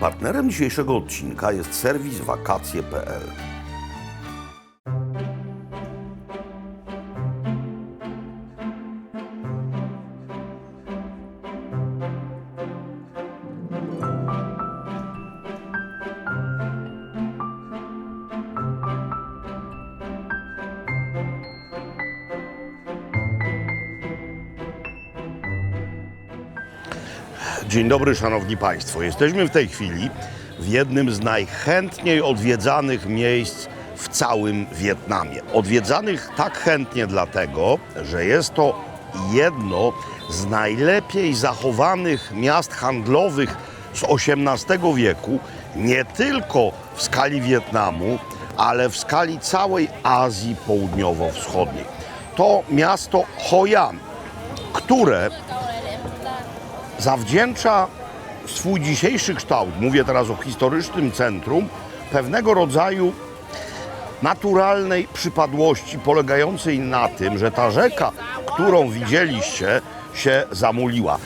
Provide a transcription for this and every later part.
Partnerem dzisiejszego odcinka jest serwis wakacje.pl. Dzień dobry, szanowni państwo. Jesteśmy w tej chwili w jednym z najchętniej odwiedzanych miejsc w całym Wietnamie. Odwiedzanych tak chętnie dlatego, że jest to jedno z najlepiej zachowanych miast handlowych z XVIII wieku, nie tylko w skali Wietnamu, ale w skali całej Azji Południowo-Wschodniej. To miasto Hoi An, które zawdzięcza swój dzisiejszy kształt, mówię teraz o historycznym centrum, pewnego rodzaju naturalnej przypadłości polegającej na tym, że ta rzeka, którą widzieliście, się zamuliła.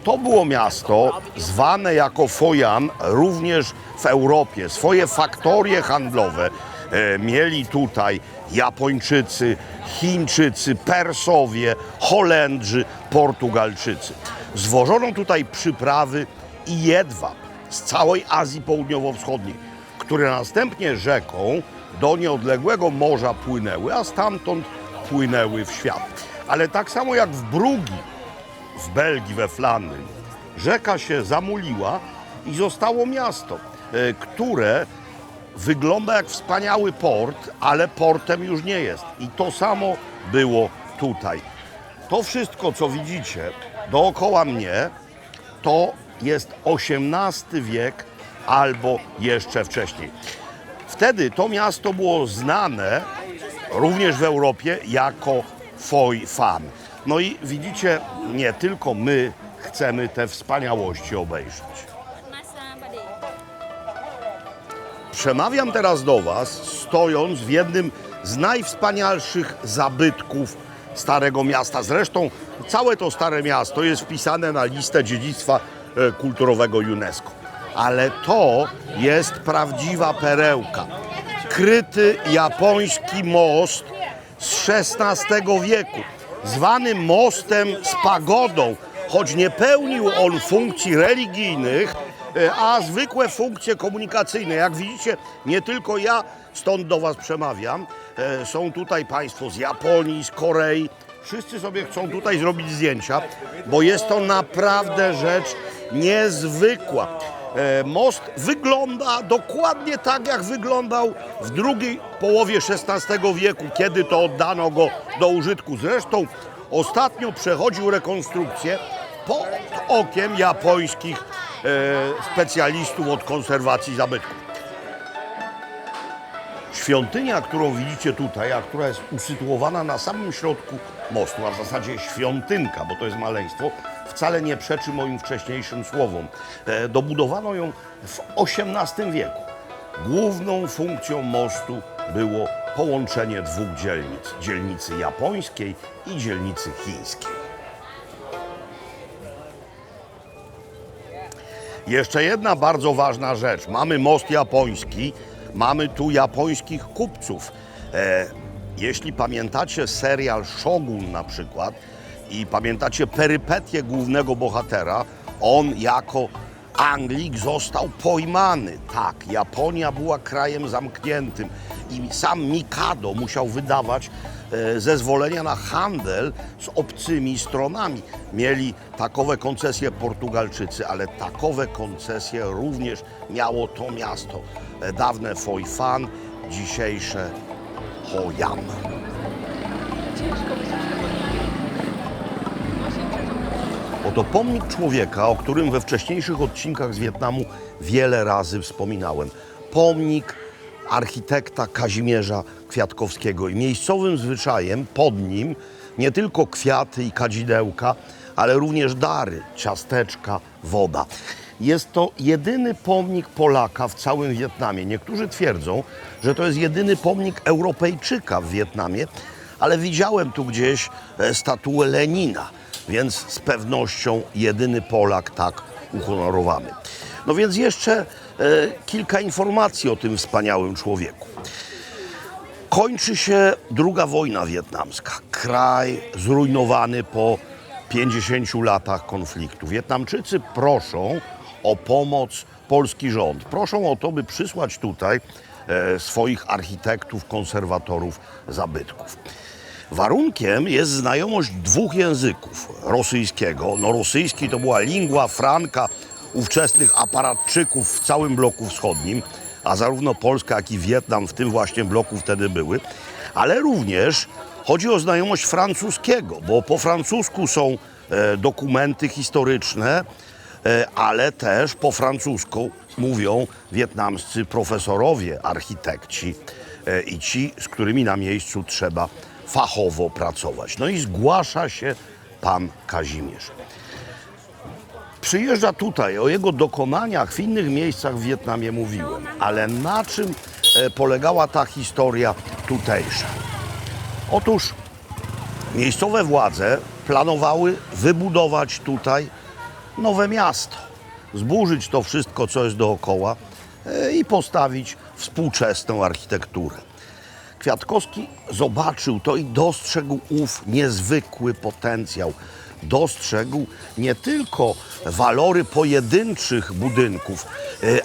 To było miasto zwane jako Hoi An również w Europie. Swoje faktorie handlowe mieli tutaj Japończycy, Chińczycy, Persowie, Holendrzy, Portugalczycy. Zwożono tutaj przyprawy i jedwab z całej Azji Południowo-Wschodniej, które następnie rzeką do nieodległego morza płynęły, a stamtąd płynęły w świat. Ale tak samo jak w Brugi, w Belgii, we Flandrii, rzeka się zamuliła i zostało miasto, które wygląda jak wspaniały port, ale portem już nie jest. I to samo było tutaj. To wszystko, co widzicie dookoła mnie, to jest XVIII wiek albo jeszcze wcześniej. Wtedy to miasto było znane również w Europie jako Phui Phan. No i widzicie, nie tylko my chcemy te wspaniałości obejrzeć. Przemawiam teraz do Was, stojąc w jednym z najwspanialszych zabytków Starego Miasta. Zresztą całe to Stare Miasto jest wpisane na listę dziedzictwa kulturowego UNESCO. Ale to jest prawdziwa perełka. Kryty japoński most z XVI wieku, zwany mostem z pagodą, choć nie pełnił on funkcji religijnych, a zwykłe funkcje komunikacyjne. Jak widzicie, nie tylko ja stąd do Was przemawiam. Są tutaj Państwo z Japonii, z Korei. Wszyscy sobie chcą tutaj zrobić zdjęcia, bo jest to naprawdę rzecz niezwykła. Most wygląda dokładnie tak, jak wyglądał w drugiej połowie XVI wieku, kiedy to oddano go do użytku. Zresztą ostatnio przechodził rekonstrukcję pod okiem japońskich specjalistów od konserwacji zabytków. Świątynia, którą widzicie tutaj, a która jest usytuowana na samym środku mostu, a w zasadzie świątynka, bo to jest maleństwo, wcale nie przeczy moim wcześniejszym słowom. Dobudowano ją w XVIII wieku. Główną funkcją mostu było połączenie dwóch dzielnic. Dzielnicy japońskiej i dzielnicy chińskiej. Jeszcze jedna bardzo ważna rzecz. Mamy most japoński, mamy tu japońskich kupców. Jeśli pamiętacie serial Shogun na przykład i pamiętacie perypetie głównego bohatera, on jako Anglik został pojmany. Tak, Japonia była krajem zamkniętym i sam Mikado musiał wydawać zezwolenia na handel z obcymi stronami. Mieli takowe koncesje Portugalczycy, ale takowe koncesje również miało to miasto. Dawne Phui Phan, dzisiejsze Hoi An. Oto pomnik człowieka, o którym we wcześniejszych odcinkach z Wietnamu wiele razy wspominałem. Pomnik architekta Kazimierza Kwiatkowskiego i miejscowym zwyczajem pod nim nie tylko kwiaty i kadzidełka, ale również dary, ciasteczka, woda. Jest to jedyny pomnik Polaka w całym Wietnamie. Niektórzy twierdzą, że to jest jedyny pomnik Europejczyka w Wietnamie, ale widziałem tu gdzieś statuę Lenina, więc z pewnością jedyny Polak tak uhonorowany. No więc jeszcze kilka informacji o tym wspaniałym człowieku. Kończy się II wojna wietnamska. Kraj zrujnowany po 50 latach konfliktu. Wietnamczycy proszą o pomoc polski rząd. Proszą o to, by przysłać tutaj swoich architektów, konserwatorów zabytków. Warunkiem jest znajomość dwóch języków. Rosyjskiego. No rosyjski to była lingua franca ówczesnych aparatczyków w całym bloku wschodnim, a zarówno Polska, jak i Wietnam w tym właśnie bloku wtedy były. Ale również chodzi o znajomość francuskiego, bo po francusku są dokumenty historyczne, ale też po francusku mówią wietnamscy profesorowie, architekci i ci, z którymi na miejscu trzeba fachowo pracować. No i zgłasza się pan Kazimierz. Przyjeżdża tutaj, o jego dokonaniach w innych miejscach w Wietnamie mówiłem, ale na czym polegała ta historia tutejsza? Otóż miejscowe władze planowały wybudować tutaj nowe miasto, zburzyć to wszystko, co jest dookoła i postawić współczesną architekturę. Kwiatkowski zobaczył to i dostrzegł ów niezwykły potencjał. Dostrzegł nie tylko walory pojedynczych budynków,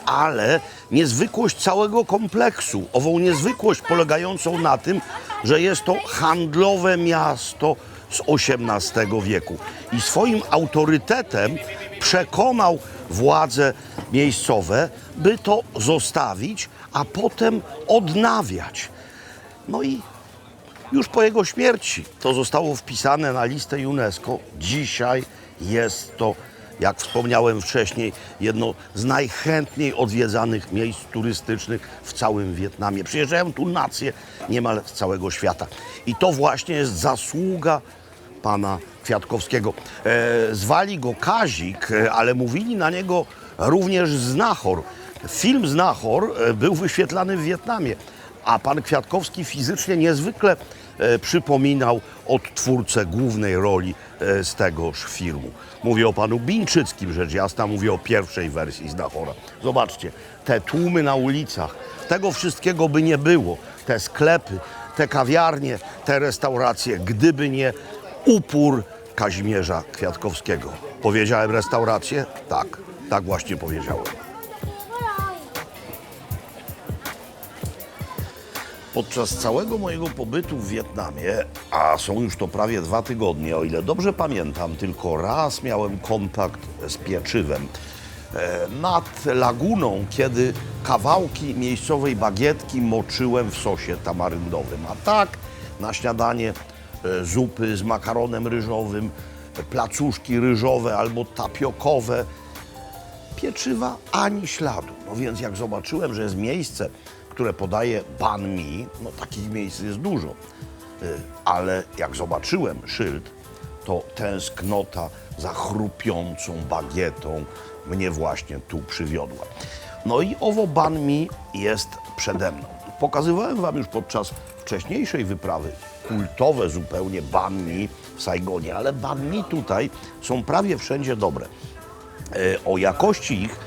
ale niezwykłość całego kompleksu. Ową niezwykłość polegającą na tym, że jest to handlowe miasto z XVIII wieku. I swoim autorytetem przekonał władze miejscowe, by to zostawić, a potem odnawiać. No i już po jego śmierci to zostało wpisane na listę UNESCO. Dzisiaj jest to, jak wspomniałem wcześniej, jedno z najchętniej odwiedzanych miejsc turystycznych w całym Wietnamie. Przyjeżdżają tu nacje niemal z całego świata. I to właśnie jest zasługa pana Kwiatkowskiego. Zwali go Kazik, ale mówili na niego również Znachor. Film Znachor był wyświetlany w Wietnamie, a pan Kwiatkowski fizycznie niezwykle przypominał odtwórcę głównej roli z tegoż filmu. Mówię o panu Bińczyckim, rzecz jasna, mówię o pierwszej wersji Znachora. Zobaczcie, te tłumy na ulicach, tego wszystkiego by nie było. Te sklepy, te kawiarnie, te restauracje, gdyby nie upór Kazimierza Kwiatkowskiego. Powiedziałem restaurację? Tak, tak właśnie powiedziałem. Podczas całego mojego pobytu w Wietnamie, a są już to prawie 2 tygodnie, o ile dobrze pamiętam, tylko raz miałem kontakt z pieczywem nad laguną, kiedy kawałki miejscowej bagietki moczyłem w sosie tamaryndowym. A tak na śniadanie zupy z makaronem ryżowym, placuszki ryżowe albo tapiokowe. Pieczywa ani śladu. No więc jak zobaczyłem, że jest miejsce, które podaje banh mi, no takich miejsc jest dużo, ale jak zobaczyłem szyld, to tęsknota za chrupiącą bagietą mnie właśnie tu przywiodła. No i owo banh mi jest przede mną. Pokazywałem wam już podczas wcześniejszej wyprawy kultowe zupełnie banh mi w Saigonie, ale banh mi tutaj są prawie wszędzie dobre. O jakości ich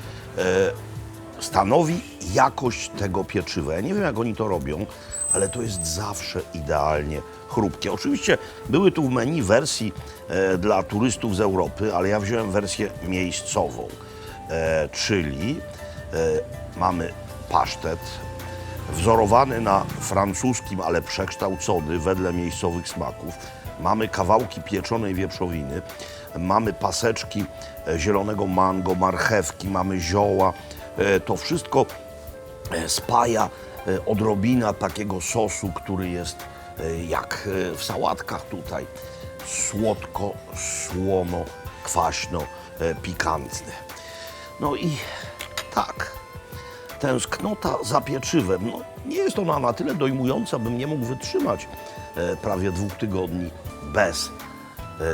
stanowi jakość tego pieczywa. Ja nie wiem, jak oni to robią, ale to jest zawsze idealnie chrupkie. Oczywiście były tu w menu wersji dla turystów z Europy, ale ja wziąłem wersję miejscową, czyli mamy pasztet wzorowany na francuskim, ale przekształcony wedle miejscowych smaków. Mamy kawałki pieczonej wieprzowiny, mamy paseczki zielonego mango, marchewki, mamy zioła. To wszystko spaja odrobina takiego sosu, który jest jak w sałatkach tutaj. Słodko, słono, kwaśno, pikantny. No i tak, tęsknota za pieczywem. No, nie jest ona na tyle dojmująca, bym nie mógł wytrzymać prawie 2 tygodni bez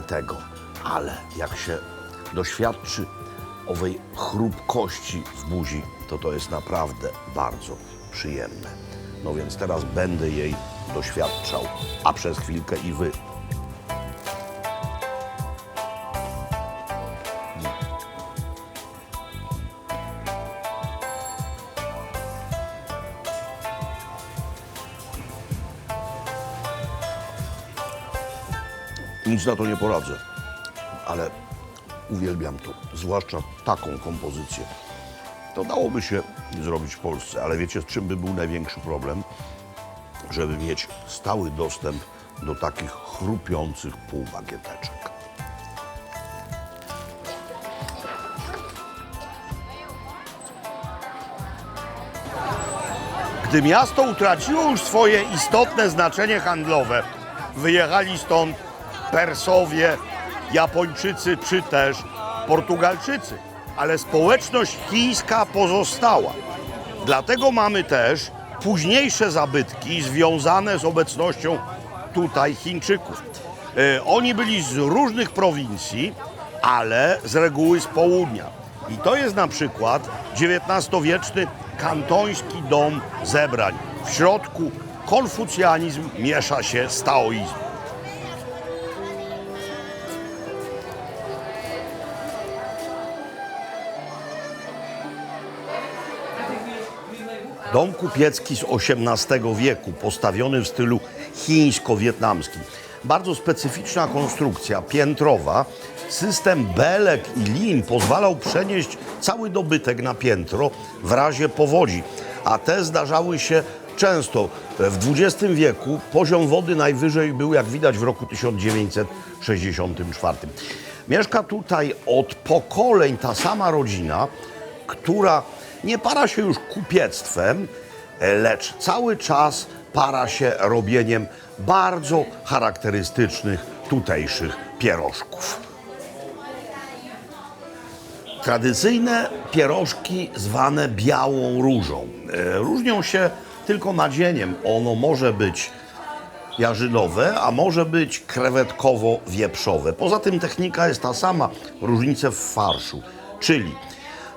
tego. Ale jak się doświadczy owej chrupkości w buzi, to jest naprawdę bardzo przyjemne. No więc teraz będę jej doświadczał, a przez chwilkę i wy. Nic na to nie poradzę, ale uwielbiam to, zwłaszcza taką kompozycję. To dałoby się zrobić w Polsce, ale wiecie, z czym by był największy problem? Żeby mieć stały dostęp do takich chrupiących półbagieteczek. Gdy miasto utraciło już swoje istotne znaczenie handlowe, wyjechali stąd Persowie, Japończycy czy też Portugalczycy, ale społeczność chińska pozostała. Dlatego mamy też późniejsze zabytki związane z obecnością tutaj Chińczyków. Oni byli z różnych prowincji, ale z reguły z południa. I to jest na przykład XIX-wieczny kantoński dom zebrań. W środku konfucjanizm miesza się z taoizmem. Dom kupiecki z XVIII wieku, postawiony w stylu chińsko-wietnamskim. Bardzo specyficzna konstrukcja, piętrowa. System belek i lin pozwalał przenieść cały dobytek na piętro w razie powodzi, a te zdarzały się często. W XX wieku poziom wody najwyżej był, jak widać, w roku 1964. Mieszka tutaj od pokoleń ta sama rodzina, która nie para się już kupiectwem, lecz cały czas para się robieniem bardzo charakterystycznych tutejszych pierożków. Tradycyjne pierożki zwane białą różą różnią się tylko nadzieniem. Ono może być jarzynowe, a może być krewetkowo-wieprzowe. Poza tym technika jest ta sama, różnice w farszu, czyli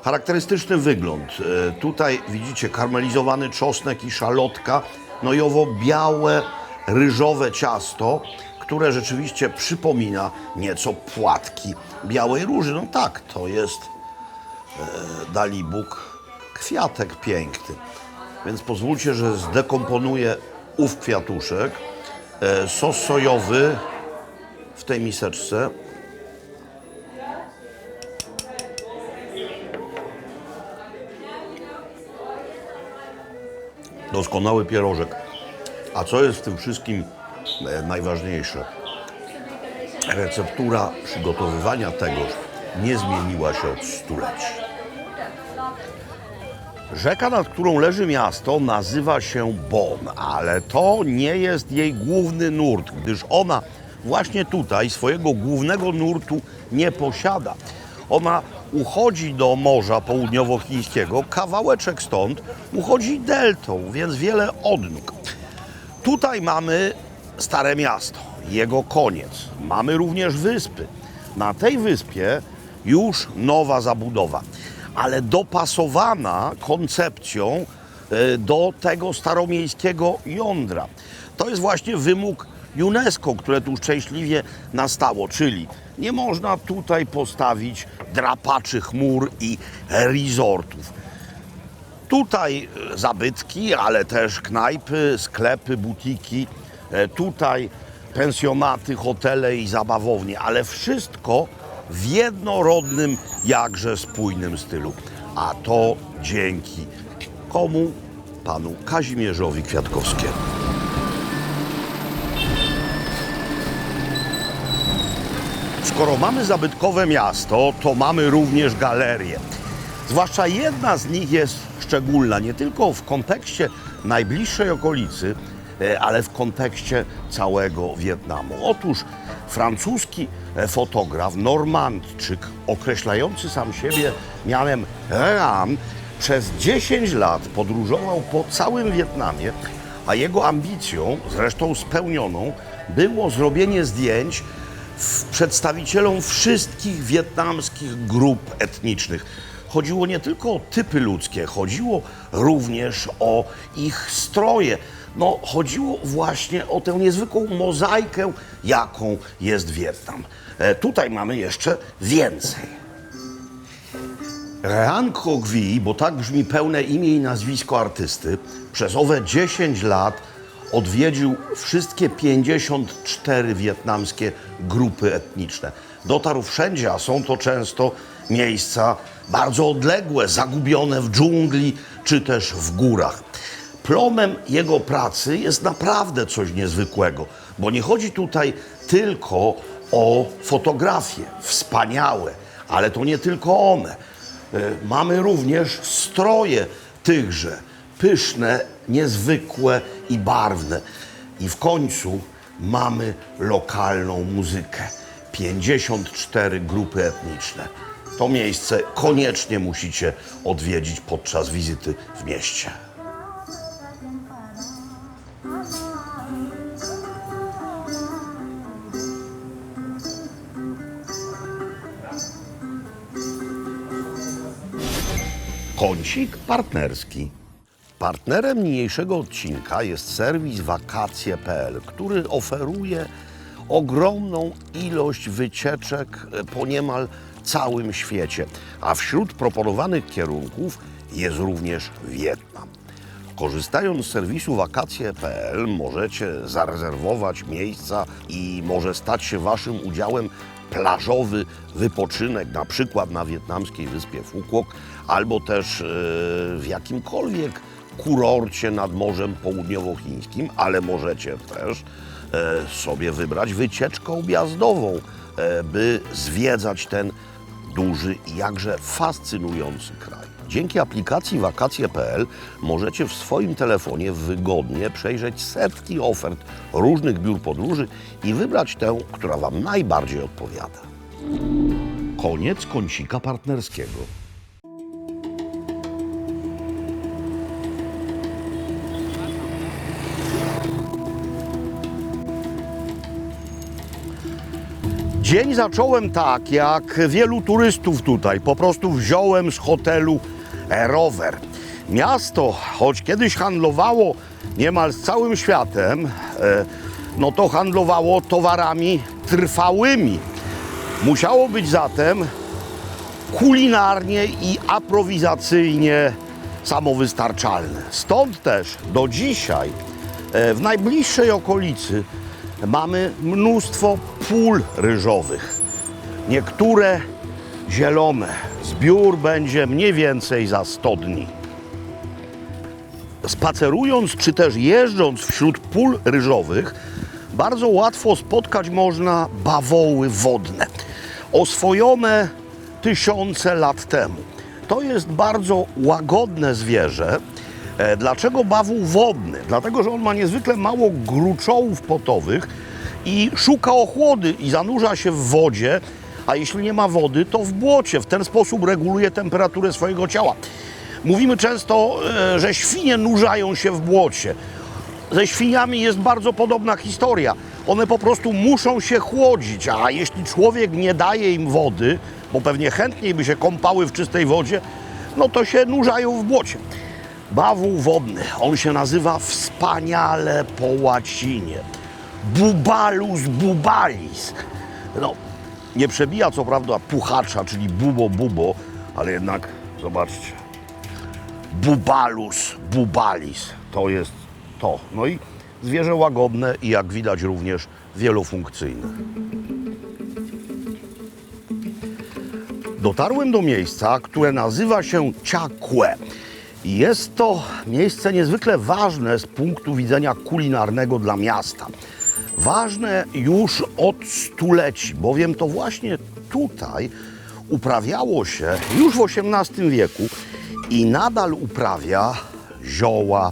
charakterystyczny wygląd. Tutaj widzicie karmelizowany czosnek i szalotka, no i owo białe, ryżowe ciasto, które rzeczywiście przypomina nieco płatki białej róży. No tak, to jest Dalibóg kwiatek piękny. Więc pozwólcie, że zdekomponuję ów kwiatuszek. Sos sojowy w tej miseczce. Doskonały pierożek. A co jest w tym wszystkim najważniejsze? Receptura przygotowywania tegoż nie zmieniła się od stuleci. Rzeka, nad którą leży miasto, nazywa się Bon, ale to nie jest jej główny nurt, gdyż ona właśnie tutaj swojego głównego nurtu nie posiada. Ona uchodzi do Morza Południowochińskiego, kawałeczek stąd uchodzi deltą, więc wiele odnóg. Tutaj mamy Stare Miasto, jego koniec. Mamy również wyspy. Na tej wyspie już nowa zabudowa, ale dopasowana koncepcją do tego staromiejskiego jądra. To jest właśnie wymóg UNESCO, które tu szczęśliwie nastało, czyli nie można tutaj postawić drapaczy chmur i resortów. Tutaj zabytki, ale też knajpy, sklepy, butiki, tutaj pensjonaty, hotele i zabawownie, ale wszystko w jednorodnym, jakże spójnym stylu. A to dzięki komu? Panu Kazimierzowi Kwiatkowskiemu. Skoro mamy zabytkowe miasto, to mamy również galerie. Zwłaszcza jedna z nich jest szczególna, nie tylko w kontekście najbliższej okolicy, ale w kontekście całego Wietnamu. Otóż francuski fotograf, Normandczyk, określający sam siebie mianem Réan, przez 10 lat podróżował po całym Wietnamie, a jego ambicją, zresztą spełnioną, było zrobienie zdjęć przedstawicielom wszystkich wietnamskich grup etnicznych. Chodziło nie tylko o typy ludzkie, chodziło również o ich stroje. No, chodziło właśnie o tę niezwykłą mozaikę, jaką jest Wietnam. Tutaj mamy jeszcze więcej. Réan Croc-Vie, bo tak brzmi pełne imię i nazwisko artysty, przez owe 10 lat odwiedził wszystkie 54 wietnamskie grupy etniczne. Dotarł wszędzie, a są to często miejsca bardzo odległe, zagubione w dżungli czy też w górach. Plomem jego pracy jest naprawdę coś niezwykłego, bo nie chodzi tutaj tylko o fotografie, wspaniałe, ale to nie tylko one. Mamy również stroje tychże, pyszne, niezwykłe i barwne. I w końcu mamy lokalną muzykę. 54 grupy etniczne. To miejsce koniecznie musicie odwiedzić podczas wizyty w mieście. Kącik partnerski. Partnerem niniejszego odcinka jest serwis wakacje.pl, który oferuje ogromną ilość wycieczek po niemal całym świecie, a wśród proponowanych kierunków jest również Wietnam. Korzystając z serwisu wakacje.pl możecie zarezerwować miejsca i może stać się waszym udziałem plażowy wypoczynek, na przykład na wietnamskiej wyspie Phu Quoc, albo też w jakimkolwiek kurorcie nad Morzem Południowochińskim, ale możecie też sobie wybrać wycieczkę objazdową, by zwiedzać ten duży i jakże fascynujący kraj. Dzięki aplikacji wakacje.pl możecie w swoim telefonie wygodnie przejrzeć setki ofert różnych biur podróży i wybrać tę, która wam najbardziej odpowiada. Koniec kącika partnerskiego. Dzień zacząłem tak, jak wielu turystów tutaj. Po prostu wziąłem z hotelu rower. Miasto, choć kiedyś handlowało niemal z całym światem, no to handlowało towarami trwałymi. Musiało być zatem kulinarnie i aprowizacyjnie samowystarczalne. Stąd też do dzisiaj w najbliższej okolicy mamy mnóstwo pól ryżowych. Niektóre zielone. Zbiór będzie mniej więcej za 100 dni. Spacerując czy też jeżdżąc wśród pól ryżowych, bardzo łatwo spotkać można bawoły wodne, oswojone tysiące lat temu. To jest bardzo łagodne zwierzę. Dlaczego bawół wodny? Dlatego, że on ma niezwykle mało gruczołów potowych i szuka ochłody i zanurza się w wodzie, a jeśli nie ma wody, to w błocie. W ten sposób reguluje temperaturę swojego ciała. Mówimy często, że świnie nurzają się w błocie. Ze świniami jest bardzo podobna historia. One po prostu muszą się chłodzić, a jeśli człowiek nie daje im wody, bo pewnie chętniej by się kąpały w czystej wodzie, no to się nurzają w błocie. Bawół wodny, on się nazywa wspaniale po łacinie Bubalus bubalis. No, nie przebija co prawda puchacza, czyli bubo bubo, ale jednak zobaczcie. Bubalus bubalis to jest to. No i zwierzę łagodne i jak widać również wielofunkcyjne. Dotarłem do miejsca, które nazywa się Cha Que. Jest to miejsce niezwykle ważne z punktu widzenia kulinarnego dla miasta. Ważne już od stuleci, bowiem to właśnie tutaj uprawiało się już w XVIII wieku i nadal uprawia zioła,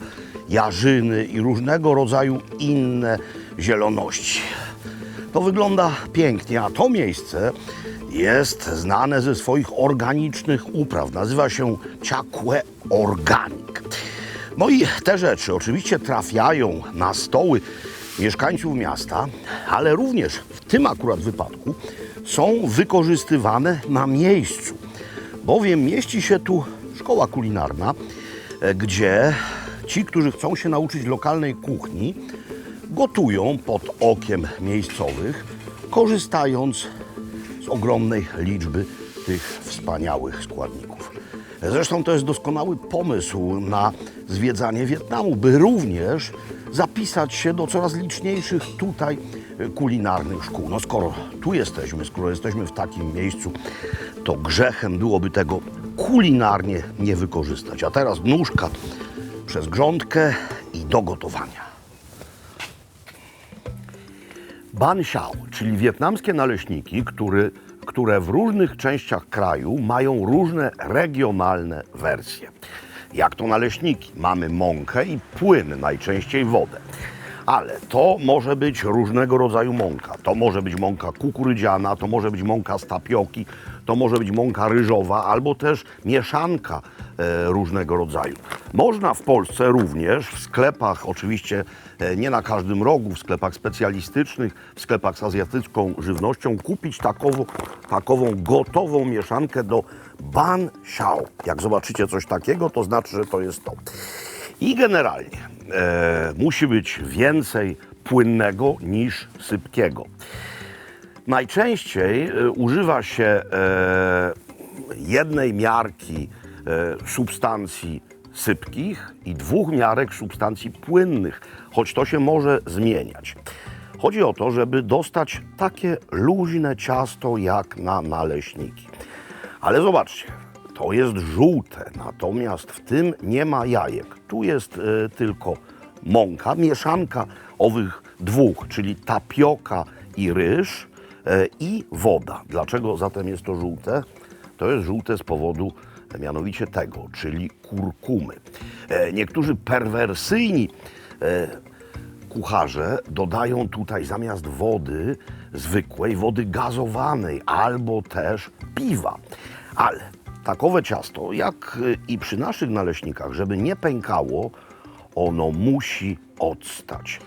jarzyny i różnego rodzaju inne zieloności. To wygląda pięknie, a to miejsce jest znane ze swoich organicznych upraw. Nazywa się Cha Que Organic. No i te rzeczy oczywiście trafiają na stoły mieszkańców miasta, ale również w tym akurat wypadku są wykorzystywane na miejscu, bowiem mieści się tu szkoła kulinarna, gdzie ci, którzy chcą się nauczyć lokalnej kuchni, gotują pod okiem miejscowych, korzystając z ogromnej liczby tych wspaniałych składników. Zresztą to jest doskonały pomysł na zwiedzanie Wietnamu, by również zapisać się do coraz liczniejszych tutaj kulinarnych szkół. No skoro tu jesteśmy, skoro jesteśmy w takim miejscu, to grzechem byłoby tego kulinarnie nie wykorzystać. A teraz nóżka przez grządkę i do gotowania. Ban Chao, czyli wietnamskie naleśniki, które w różnych częściach kraju mają różne regionalne wersje. Jak to naleśniki? Mamy mąkę i płyn, najczęściej wodę. Ale to może być różnego rodzaju mąka. To może być mąka kukurydziana, to może być mąka z tapioki, to może być mąka ryżowa, albo też mieszanka różnego rodzaju. Można w Polsce również w sklepach, oczywiście nie na każdym rogu, w sklepach specjalistycznych, w sklepach z azjatycką żywnością kupić takową gotową mieszankę do Ban Chao. Jak zobaczycie coś takiego, to znaczy, że to jest to. I generalnie musi być więcej płynnego niż sypkiego. Najczęściej używa się jednej miarki substancji sypkich i 2 miarek substancji płynnych, choć to się może zmieniać. Chodzi o to, żeby dostać takie luźne ciasto jak na naleśniki. Ale zobaczcie, to jest żółte, natomiast w tym nie ma jajek. Tu jest tylko mąka, mieszanka owych 2, czyli tapioka i ryż i woda. Dlaczego zatem jest to żółte? To jest żółte z powodu mianowicie tego, czyli kurkumy. Niektórzy perwersyjni kucharze dodają tutaj zamiast wody zwykłej, wody gazowanej albo też piwa. Ale takowe ciasto, jak i przy naszych naleśnikach, żeby nie pękało, ono musi odstać.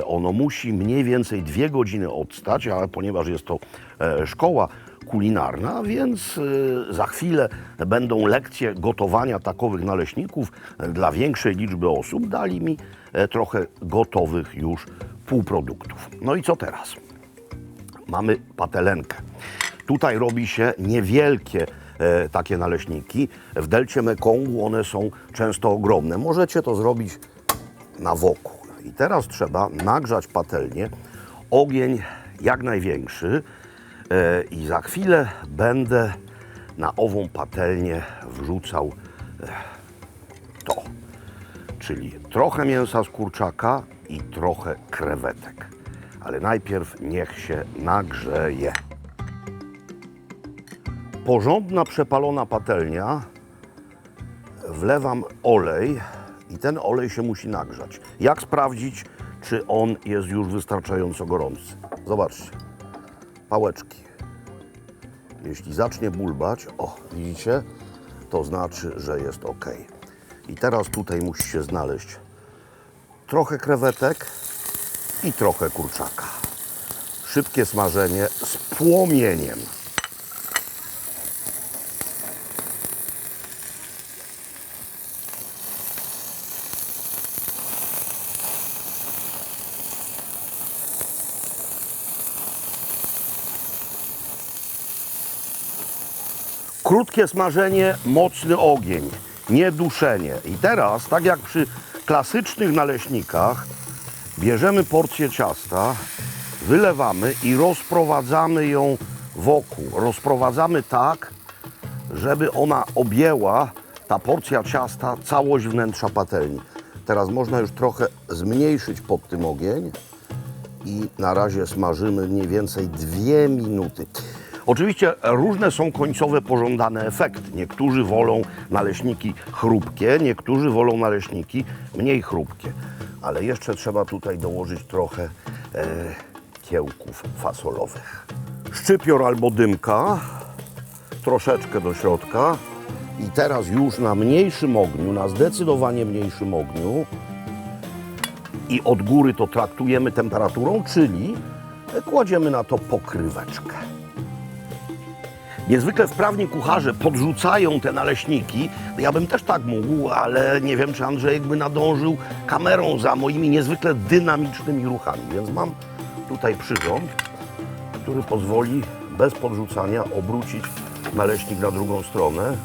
Ono musi mniej więcej 2 godziny odstać, ale ponieważ jest to szkoła kulinarna, więc za chwilę będą lekcje gotowania takowych naleśników dla większej liczby osób. Dali mi trochę gotowych już półproduktów. No i co teraz? Mamy patelenkę. Tutaj robi się niewielkie takie naleśniki. W delcie Mekongu one są często ogromne. Możecie to zrobić na woku. I teraz trzeba nagrzać patelnię, ogień jak największy i za chwilę będę na ową patelnię wrzucał to, czyli trochę mięsa z kurczaka i trochę krewetek. Ale najpierw niech się nagrzeje. Porządna, przepalona patelnia, wlewam olej i ten olej się musi nagrzać. Jak sprawdzić, czy on jest już wystarczająco gorący? Zobaczcie, pałeczki. Jeśli zacznie bulbać, o, widzicie, to znaczy, że jest ok. I teraz tutaj musi się znaleźć trochę krewetek i trochę kurczaka. Szybkie smażenie z płomieniem. Krótkie smażenie, mocny ogień, nie duszenie. I teraz, tak jak przy klasycznych naleśnikach, bierzemy porcję ciasta, wylewamy i rozprowadzamy ją wokół. Rozprowadzamy tak, żeby ona objęła, ta porcja ciasta, całość wnętrza patelni. Teraz można już trochę zmniejszyć pod tym ogień i na razie smażymy mniej więcej 2 minuty. Oczywiście różne są końcowe pożądane efekty. Niektórzy wolą naleśniki chrupkie, niektórzy wolą naleśniki mniej chrupkie. Ale jeszcze trzeba tutaj dołożyć trochę kiełków fasolowych. Szczypior albo dymka, troszeczkę do środka. I teraz już na mniejszym ogniu, na zdecydowanie mniejszym ogniu i od góry to traktujemy temperaturą, czyli kładziemy na to pokryweczkę. Niezwykle wprawni kucharze podrzucają te naleśniki. Ja bym też tak mógł, ale nie wiem, czy Andrzejek by nadążył kamerą za moimi niezwykle dynamicznymi ruchami. Więc mam tutaj przyrząd, który pozwoli bez podrzucania obrócić naleśnik na drugą stronę.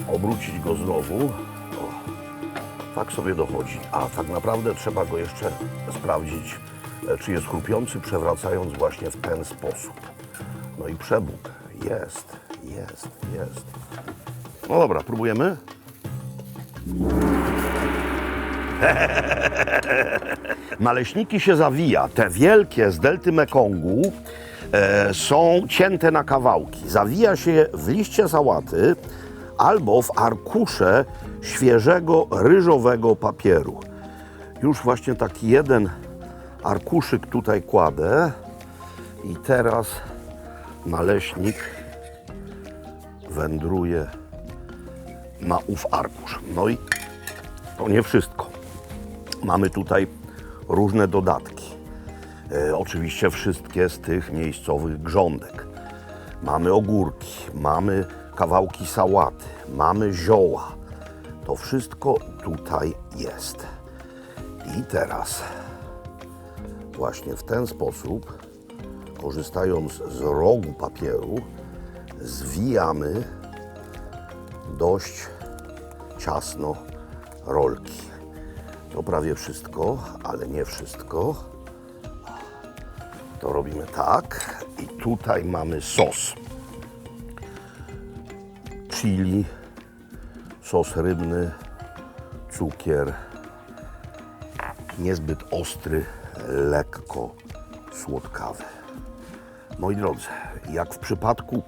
Obrócić go znowu. O. Tak sobie dochodzi. A tak naprawdę trzeba go jeszcze sprawdzić, czy jest chrupiący, przewracając właśnie w ten sposób. No i przebóg. Jest. No dobra, próbujemy? Naleśniki się zawija. Te wielkie z delty Mekongu są cięte na kawałki. Zawija się je w liście sałaty albo w arkusze świeżego ryżowego papieru. Już właśnie taki jeden arkuszyk tutaj kładę i teraz naleśnik wędruje na ów arkusz. No i to nie wszystko. Mamy tutaj różne dodatki. Oczywiście wszystkie z tych miejscowych grządek. Mamy ogórki, mamy kawałki sałaty, mamy zioła. To wszystko tutaj jest. I teraz właśnie w ten sposób, korzystając z rogu papieru, zwijamy dość ciasno rolki. To prawie wszystko, ale nie wszystko. To robimy tak i tutaj mamy sos. Chili, sos rybny, cukier, niezbyt ostry, lekko słodkawy. Moi drodzy, jak w przypadku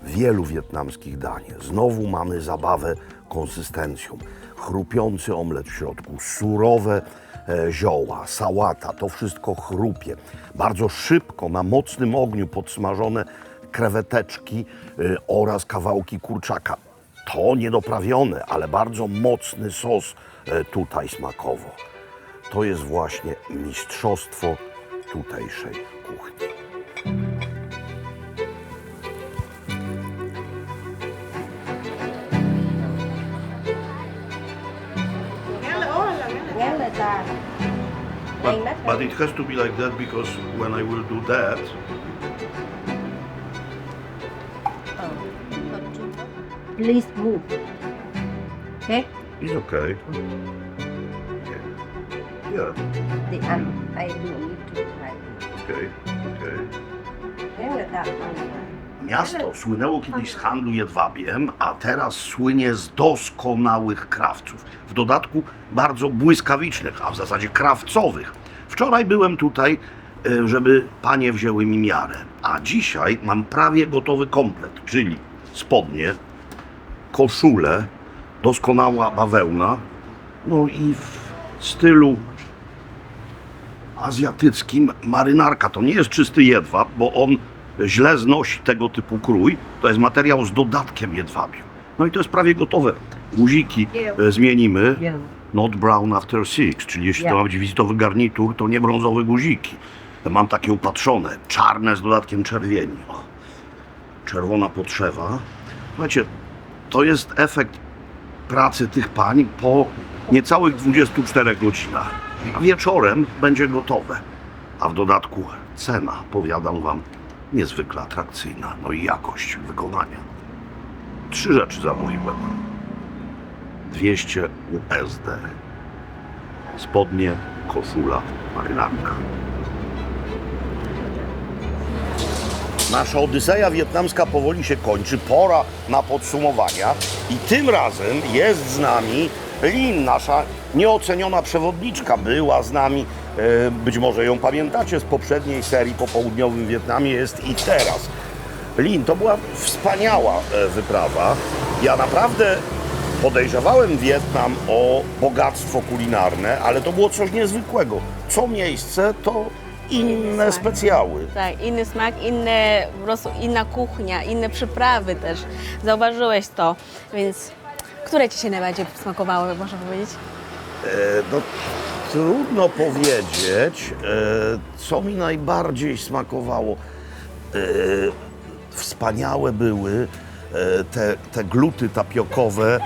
wielu wietnamskich dań, znowu mamy zabawę konsystencją. Chrupiący omlet w środku, surowe zioła, sałata, to wszystko chrupie. Bardzo szybko, na mocnym ogniu podsmażone kreweteczki oraz kawałki kurczaka. To niedoprawione, ale bardzo mocny sos tutaj smakowo. To jest właśnie mistrzostwo tutejszej kuchni. But it has to be like that because when I will do that, Please move. Okay? it's okay. Yeah, The I do need to try it. okay. Then người ta ăn. Miasto słynęło kiedyś z handlu jedwabiem, a teraz słynie z doskonałych krawców. W dodatku bardzo błyskawicznych, a w zasadzie krawcowych. Wczoraj byłem tutaj, żeby panie wzięły mi miarę, a dzisiaj mam prawie gotowy komplet, czyli spodnie, koszulę, doskonała bawełna, no i w stylu azjatyckim marynarka. To nie jest czysty jedwab, bo on źle znosi tego typu krój. To jest materiał z dodatkiem jedwabiu. No i to jest prawie gotowe. Guziki zmienimy. Not brown after six, czyli jeśli to ma być wizytowy garnitur, to nie brązowe guziki. Mam takie upatrzone, czarne z dodatkiem czerwieni. O, czerwona potrzewa. Słuchajcie, to jest efekt pracy tych pań po niecałych 24 godzinach. A wieczorem będzie gotowe. A w dodatku cena, powiadam wam, niezwykle atrakcyjna. No i jakość wykonania. 3 rzeczy zamówiłem. 200 USD. Spodnie, koszula, marynarka. Nasza odyseja wietnamska powoli się kończy. Pora na podsumowania. I tym razem jest z nami Lin, nasza nieoceniona przewodniczka. Była z nami, być może ją pamiętacie z poprzedniej serii po południowym Wietnamie, jest i teraz. Lin, to była wspaniała wyprawa. Ja naprawdę podejrzewałem Wietnam o bogactwo kulinarne, ale to było coś niezwykłego. Co miejsce, to inne specjały. Tak, inny smak, po prostu inna kuchnia, inne przyprawy też. Zauważyłeś to, więc które Ci się najbardziej smakowały, można powiedzieć? No, trudno powiedzieć, co mi najbardziej smakowało. Wspaniałe były te gluty tapiokowe,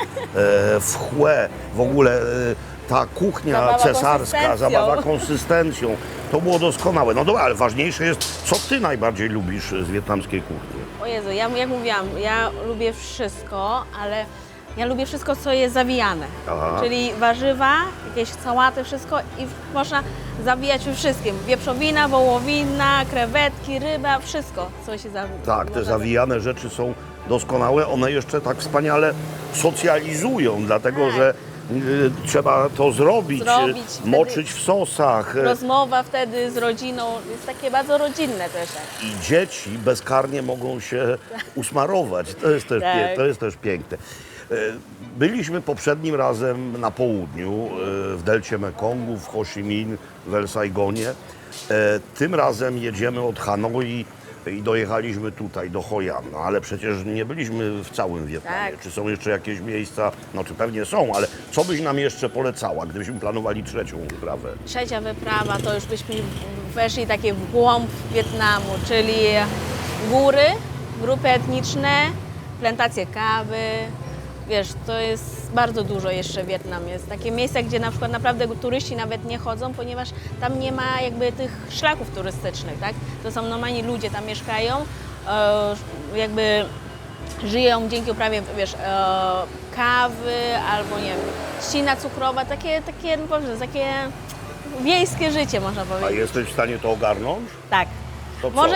wchłe, w ogóle ta kuchnia Zabawa cesarska, konsystencją. zabawa konsystencją. To było doskonałe. No dobra, ale ważniejsze jest, co ty najbardziej lubisz z wietnamskiej kuchni? O Jezu, jak mówiłam, ja lubię wszystko, ale Ja lubię wszystko, co jest zawijane. Aha. Czyli warzywa, jakieś sałaty, wszystko i można zawijać we wszystkim. Wieprzowina, wołowina, krewetki, ryba, wszystko, co się zawija. Tak, te zawijane rzeczy są doskonałe. One jeszcze tak wspaniale socjalizują, dlatego że trzeba to zrobić, moczyć w sosach. Rozmowa wtedy z rodziną jest takie bardzo rodzinne też. I dzieci bezkarnie mogą się usmarować. To jest też, Tak. to jest też piękne. Byliśmy poprzednim razem na południu, w delcie Mekongu, w Ho Chi Minh, w El Saigonie. Tym razem jedziemy od Hanoi i dojechaliśmy tutaj do Hoi An. No, ale przecież nie byliśmy w całym Wietnamie. Tak. Czy są jeszcze jakieś miejsca? Znaczy pewnie są, ale co byś nam jeszcze polecała, gdybyśmy planowali trzecią wyprawę? Trzecia wyprawa to już byśmy weszli takie w głąb Wietnamu, czyli góry, grupy etniczne, plantacje kawy. Wiesz, to jest bardzo dużo jeszcze Wietnam. Jest takie miejsca, gdzie na przykład naprawdę turyści nawet nie chodzą, ponieważ tam nie ma jakby tych szlaków turystycznych, tak? To są normalni ludzie, tam mieszkają, jakby żyją dzięki uprawie, wiesz, kawy albo nie wiem, trzcina cukrowa, takie, no powiem, takie wiejskie życie można A powiedzieć. jesteś w stanie to ogarnąć? Tak. To co?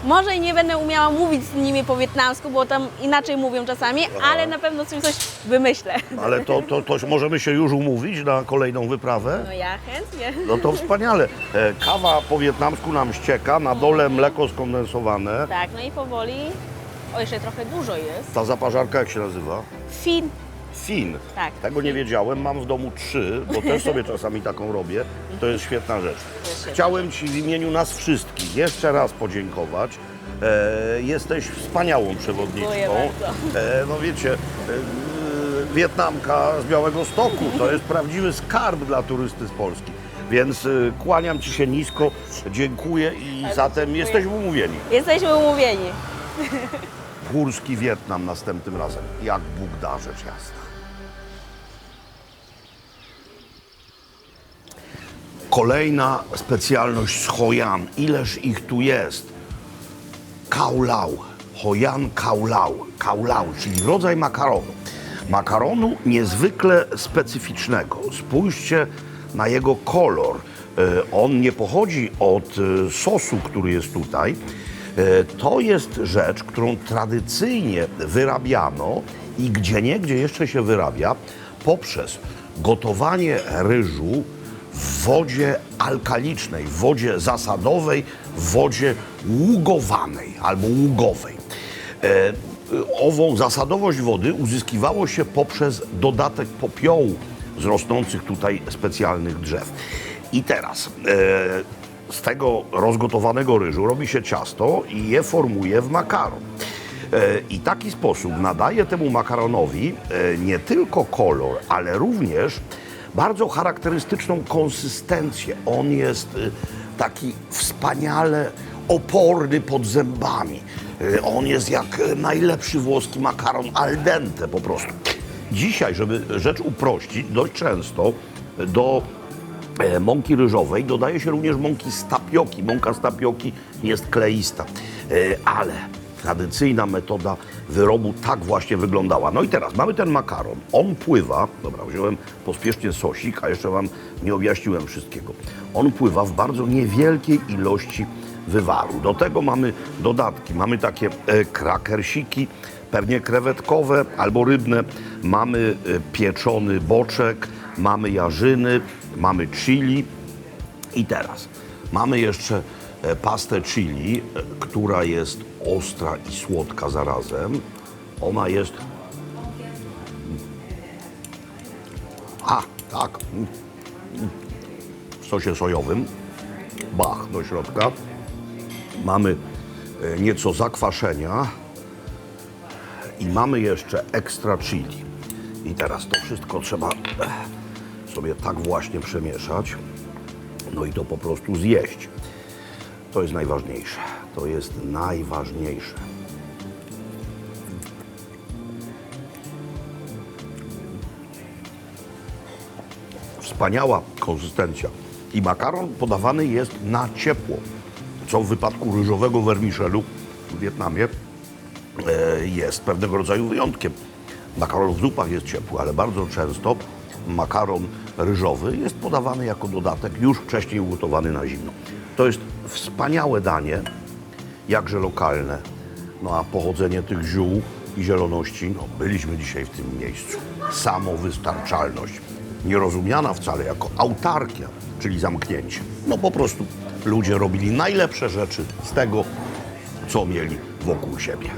Może nie będę umiała mówić z nimi po wietnamsku, bo tam inaczej mówią czasami, ale na pewno coś wymyślę. Ale to możemy się już umówić na kolejną wyprawę? No ja chętnie. No to wspaniale. Kawa po wietnamsku nam ścieka, na dole mleko skondensowane. Tak, no i powoli, o jeszcze trochę dużo jest. Ta zaparzarka jak się nazywa? Fin. Fin. Tak. Tego nie wiedziałem, mam w domu 3, bo też sobie czasami taką robię. To jest świetna rzecz. jest świetna Chciałem Ci w imieniu nas wszystkich jeszcze raz podziękować. Jesteś wspaniałą przewodniczką. Dziękuję bardzo. No wiecie, Wietnamka z Białegostoku to jest prawdziwy skarb dla turysty z Polski. Więc kłaniam Ci się nisko, dziękuję i zatem dziękuję. jesteśmy umówieni. Jesteśmy umówieni. Górski Wietnam następnym razem, jak Bóg da, rzecz jasna. Kolejna specjalność z Hoi An. Ileż ich tu jest? Khao Lao. Hoi An Khao Lao. Khao Lao, czyli rodzaj makaronu. Makaronu niezwykle specyficznego. Spójrzcie na jego kolor. On nie pochodzi od sosu, który jest tutaj. To jest rzecz, którą tradycyjnie wyrabiano i gdzieniegdzie jeszcze się wyrabia poprzez gotowanie ryżu w wodzie alkalicznej, w wodzie zasadowej, w wodzie ługowanej albo ługowej. Ową zasadowość wody uzyskiwało się poprzez dodatek popiołu z rosnących tutaj specjalnych drzew. I teraz z tego rozgotowanego ryżu robi się ciasto i je formuje w makaron. I taki sposób nadaje temu makaronowi nie tylko kolor, ale również bardzo charakterystyczną konsystencję. On jest taki wspaniale oporny pod zębami. On jest jak najlepszy włoski makaron al dente po prostu. Dzisiaj, żeby rzecz uprościć, dość często do mąki ryżowej dodaje się również mąki z tapioki. Mąka z tapioki jest kleista, ale tradycyjna metoda wyrobu tak właśnie wyglądała. No i teraz mamy ten makaron. On pływa, dobra, wziąłem pospiesznie sosik, a jeszcze Wam nie objaśniłem wszystkiego. On pływa w bardzo niewielkiej ilości wywaru. Do tego mamy dodatki. Mamy takie krakersiki, pewnie krewetkowe albo rybne. Mamy pieczony boczek, mamy jarzyny, mamy chili. I teraz mamy jeszcze pastę chili, która jest ostra i słodka zarazem. Ona jest... tak. W sosie sojowym. Bach do środka. Mamy nieco zakwaszenia. I mamy jeszcze ekstra chili. I teraz to wszystko trzeba sobie tak właśnie przemieszać. No i to po prostu zjeść. To jest najważniejsze. To jest najważniejsze. Wspaniała konsystencja. I makaron podawany jest na ciepło, co w wypadku ryżowego wermiszelu w Wietnamie jest pewnego rodzaju wyjątkiem. Makaron w zupach jest ciepły, ale bardzo często makaron ryżowy jest podawany jako dodatek już wcześniej ugotowany na zimno. To jest wspaniałe danie, jakże lokalne. No a pochodzenie tych ziół i zieloności, no byliśmy dzisiaj w tym miejscu. Samowystarczalność, nierozumiana wcale jako autarkia, czyli zamknięcie. No po prostu ludzie robili najlepsze rzeczy z tego, co mieli wokół siebie.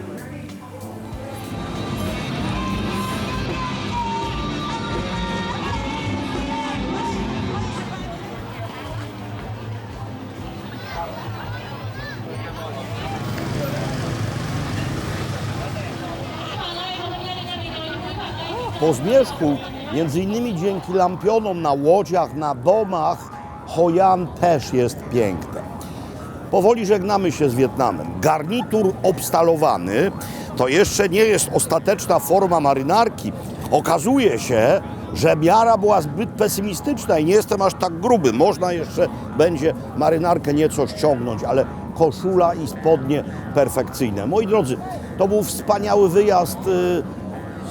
Po zmierzchu, między innymi dzięki lampionom na łodziach, na domach, Hoi An też jest piękne. Powoli żegnamy się z Wietnamem. Garnitur obstalowany to jeszcze nie jest ostateczna forma marynarki. Okazuje się, że miara była zbyt pesymistyczna i nie jestem aż tak gruby. Można jeszcze będzie marynarkę nieco ściągnąć, ale koszula i spodnie perfekcyjne. Moi drodzy, to był wspaniały wyjazd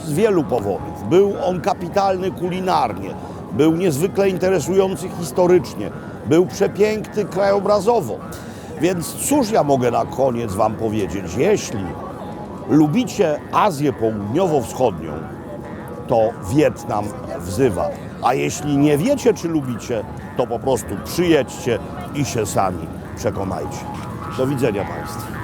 z wielu powodów. Był on kapitalny kulinarnie, był niezwykle interesujący historycznie, był przepiękny krajobrazowo. Więc cóż ja mogę na koniec Wam powiedzieć? Jeśli lubicie Azję Południowo-Wschodnią, to Wietnam wzywa. A jeśli nie wiecie, czy lubicie, to po prostu przyjedźcie i się sami przekonajcie. Do widzenia Państwu.